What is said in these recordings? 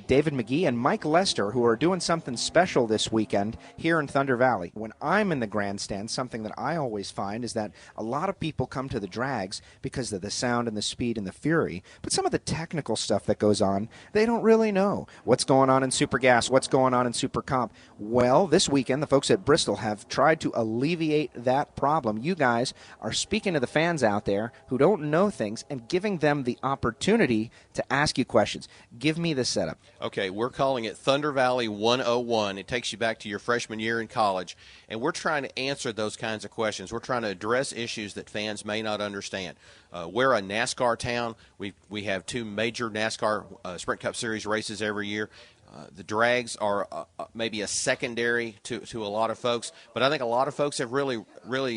David McGee and Mike Lester, who are doing something special this weekend here in Thunder Valley. When I'm in the grandstand, something that I always find is that a lot of people come to the drags because of the sound and the speed and the fury, but some of the technical stuff that goes on, they don't really know. What's going on in Super Gas? What's going on in Super Comp? Well, this weekend, the folks at Bristol have tried to alleviate that problem. You guys are speaking to the fans out there who don't know things and giving them the opportunity to ask you questions. Give me the setup. Okay, we're calling it Thunder Valley 101. It takes you back to your freshman year in college, and we're trying to answer those kinds of questions. We're trying to address issues that fans may not understand. We're a NASCAR town. We have 2 major NASCAR Sprint Cup Series races every year. The drags are maybe a secondary to a lot of folks, but I think a lot of folks have really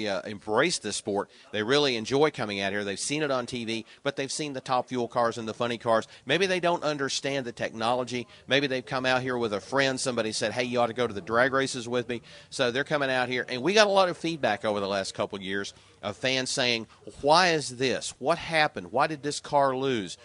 embraced this sport. They really enjoy coming out here. They've seen it on TV, but they've seen the top fuel cars and the funny cars. Maybe they don't understand the technology. Maybe they've come out here with a friend. Somebody said, hey, you ought to go to the drag races with me. So they're coming out here, and we got a lot of feedback over the last couple of years of fans saying, why is this? What happened? Why did this car lose?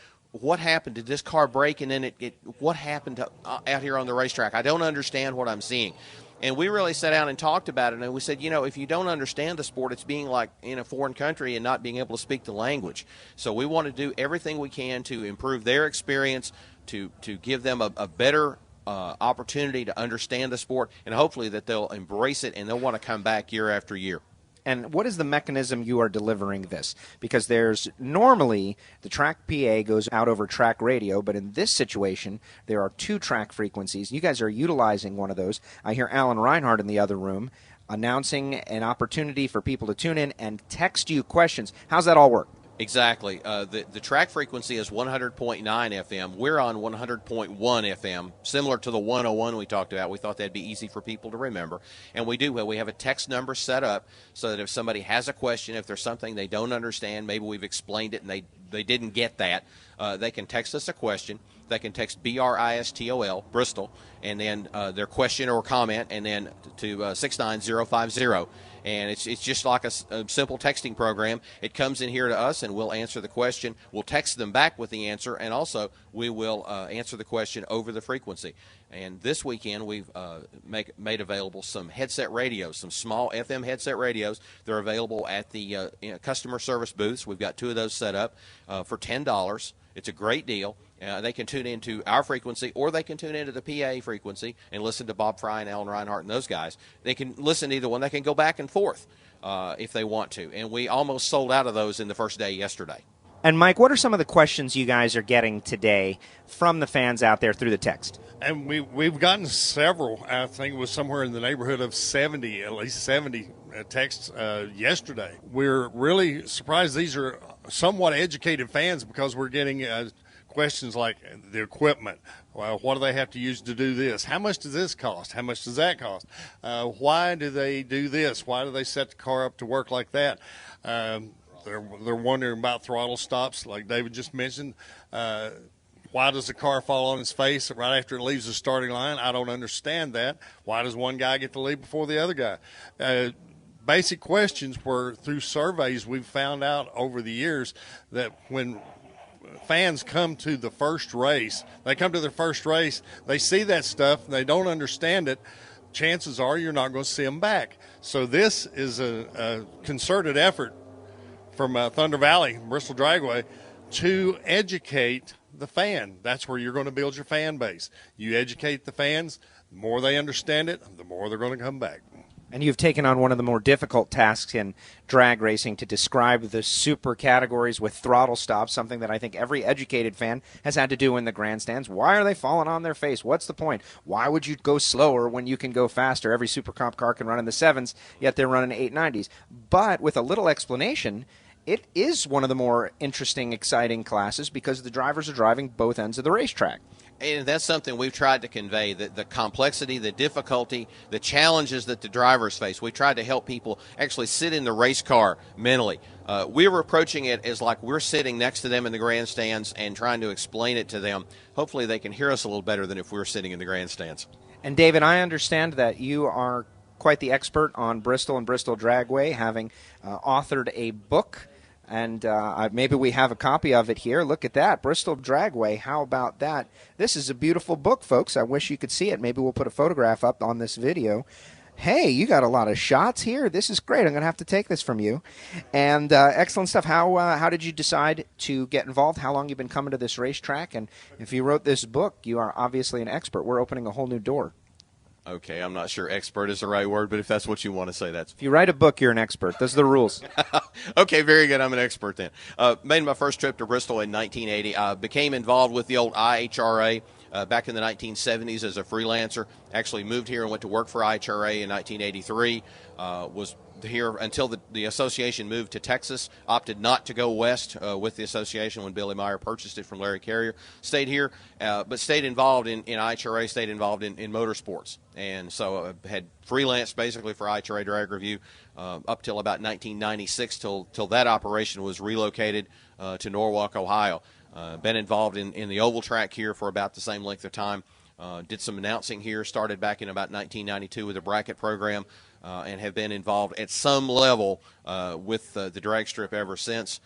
What happened? Did this car break, and then what happened out here on the racetrack? I don't understand what I'm seeing. And we really sat down and talked about it, and we said, if you don't understand the sport, it's being like in a foreign country and not being able to speak the language. So we want to do everything we can to improve their experience, to give them a better opportunity to understand the sport, and hopefully that they'll embrace it and they'll want to come back year after year. And what is the mechanism you are delivering this? Because there's normally the track PA goes out over track radio, but in this situation, there are 2 track frequencies. You guys are utilizing one of those. I hear Alan Reinhardt in the other room announcing an opportunity for people to tune in and text you questions. How's that all work? Exactly. The track frequency is 100.9 FM. We're on 100.1 FM, similar to the 101 we talked about. We thought that'd be easy for people to remember. And we do. We have a text number set up so that if somebody has a question, if there's something they don't understand, maybe we've explained it and they didn't get that, they can text us a question. They can text BRISTOL, Bristol, and then their question or comment, and then to 69050. And it's just like a simple texting program. It comes in here to us, and we'll answer the question. We'll text them back with the answer, and also we will answer the question over the frequency. And this weekend we've made available some headset radios, some small FM headset radios. They're available at the customer service booths. We've got 2 of those set up for $10. It's a great deal. They can tune into our frequency, or they can tune into the PA frequency and listen to Bob Fry and Alan Reinhardt and those guys. They can listen to either one. They can go back and forth if they want to. And we almost sold out of those in the first day yesterday. And, Mike, what are some of the questions you guys are getting today from the fans out there through the text? And we've gotten several. I think it was somewhere in the neighborhood of 70, at least 70 texts yesterday. We're really surprised these are somewhat educated fans because we're getting questions like the equipment. Well, what do they have to use to do this? How much does this cost? How much does that cost? Why do they do this? Why do they set the car up to work like that? They're wondering about throttle stops, like David just mentioned. Why does the car fall on its face right after it leaves the starting line? I don't understand that. Why does one guy get to lead before the other guy? Basic questions where through surveys we've found out over the years that when fans come to the first race, they see that stuff, they don't understand it, chances are you're not going to see them back. So this is a concerted effort from Thunder Valley, Bristol Dragway, to educate the fan. That's where you're going to build your fan base. You educate the fans, the more they understand it, the more they're going to come back. And you've taken on one of the more difficult tasks in drag racing to describe the super categories with throttle stops, something that I think every educated fan has had to do in the grandstands. Why are they falling on their face? What's the point? Why would you go slower when you can go faster? Every Super Comp car can run in the 7s, yet they're running 890s. But with a little explanation, it is one of the more interesting, exciting classes because the drivers are driving both ends of the racetrack. And that's something we've tried to convey, the complexity, the difficulty, the challenges that the drivers face. We tried to help people actually sit in the race car mentally. We were approaching it as like we're sitting next to them in the grandstands and trying to explain it to them. Hopefully they can hear us a little better than if we were sitting in the grandstands. And, David, I understand that you are quite the expert on Bristol and Bristol Dragway, having authored a book And maybe we have a copy of it here. Look at that. Bristol Dragway. How about that? This is a beautiful book, folks. I wish you could see it. Maybe we'll put a photograph up on this video. Hey, you got a lot of shots here. This is great. I'm going to have to take this from you. And excellent stuff. How did you decide to get involved? How long you been coming to this racetrack? And if you wrote this book, you are obviously an expert. We're opening a whole new door. Okay, I'm not sure expert is the right word, but if that's what you want to say, that's... If you write a book, you're an expert. Those are the rules. Okay, very good. I'm an expert then. Made my first trip to Bristol in 1980. Became involved with the old IHRA back in the 1970s as a freelancer. Actually moved here and went to work for IHRA in 1983. Was here until the association moved to Texas. Opted not to go west with the association when Billy Meyer purchased it from Larry Carrier. Stayed here, but stayed involved in IHRA, stayed involved in motorsports. And so had freelanced basically for IHRA Drag Review up till about 1996 till that operation was relocated to Norwalk, Ohio. Been involved in the oval track here for about the same length of time. Did some announcing here, started back in about 1992 with a bracket program, and have been involved at some level with the drag strip ever since.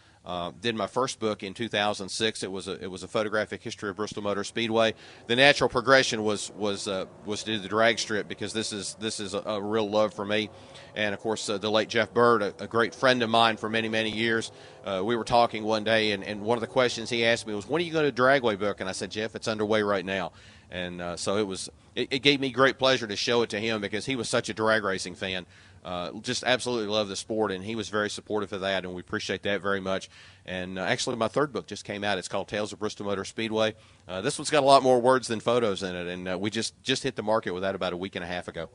Did my first book in 2006. It was a photographic history of Bristol Motor Speedway. The natural progression was to do the drag strip because this is a real love for me. And of course, the late Jeff Bird, a great friend of mine for many years. We were talking one day, and one of the questions he asked me was, "When are you going to do a Dragway book?" And I said, "Jeff, it's underway right now." And so it gave me great pleasure to show it to him because he was such a drag racing fan. Just absolutely loved the sport, and he was very supportive of that, and we appreciate that very much. And actually, my third book just came out. It's called Tales of Bristol Motor Speedway. This one's got a lot more words than photos in it, and we just hit the market with that about a week and a half ago.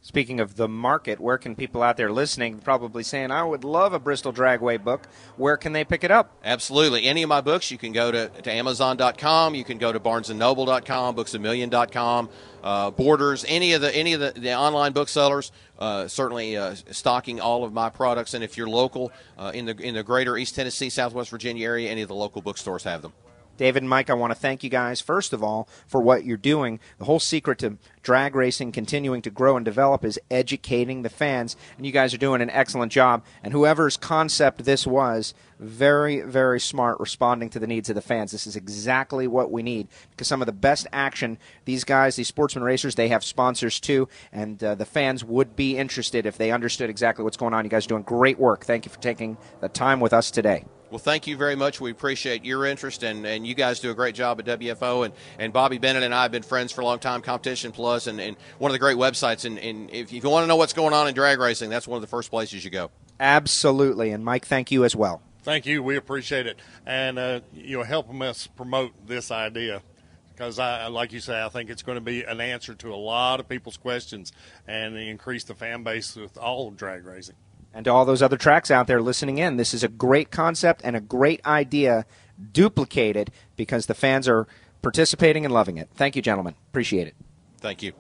Speaking of the market, where can people out there listening probably saying, I would love a Bristol Dragway book, where can they pick it up? Absolutely. Any of my books, you can go to Amazon.com, you can go to BarnesandNoble.com, BooksAMillion.com, Borders, any of the online booksellers, certainly stocking all of my products. And if you're local in the greater East Tennessee, Southwest Virginia area, any of the local bookstores have them. David and Mike, I want to thank you guys, first of all, for what you're doing. The whole secret to drag racing continuing to grow and develop is educating the fans, and you guys are doing an excellent job. And whoever's concept this was, very smart, responding to the needs of the fans. This is exactly what we need, because some of the best action, these guys, these sportsman racers, they have sponsors too, and the fans would be interested if they understood exactly what's going on. You guys are doing great work. Thank you for taking the time with us today. Well, thank you very much. We appreciate your interest, and you guys do a great job at WFO. And Bobby Bennett and I have been friends for a long time, Competition Plus, and one of the great websites. And if you want to know what's going on in drag racing, that's one of the first places you go. Absolutely. And, Mike, thank you as well. Thank you. We appreciate it. And you're helping us promote this idea. Because, like you say, I think it's going to be an answer to a lot of people's questions and increase the fan base with all drag racing. And to all those other tracks out there listening in, this is a great concept and a great idea duplicated because the fans are participating and loving it. Thank you, gentlemen. Appreciate it. Thank you.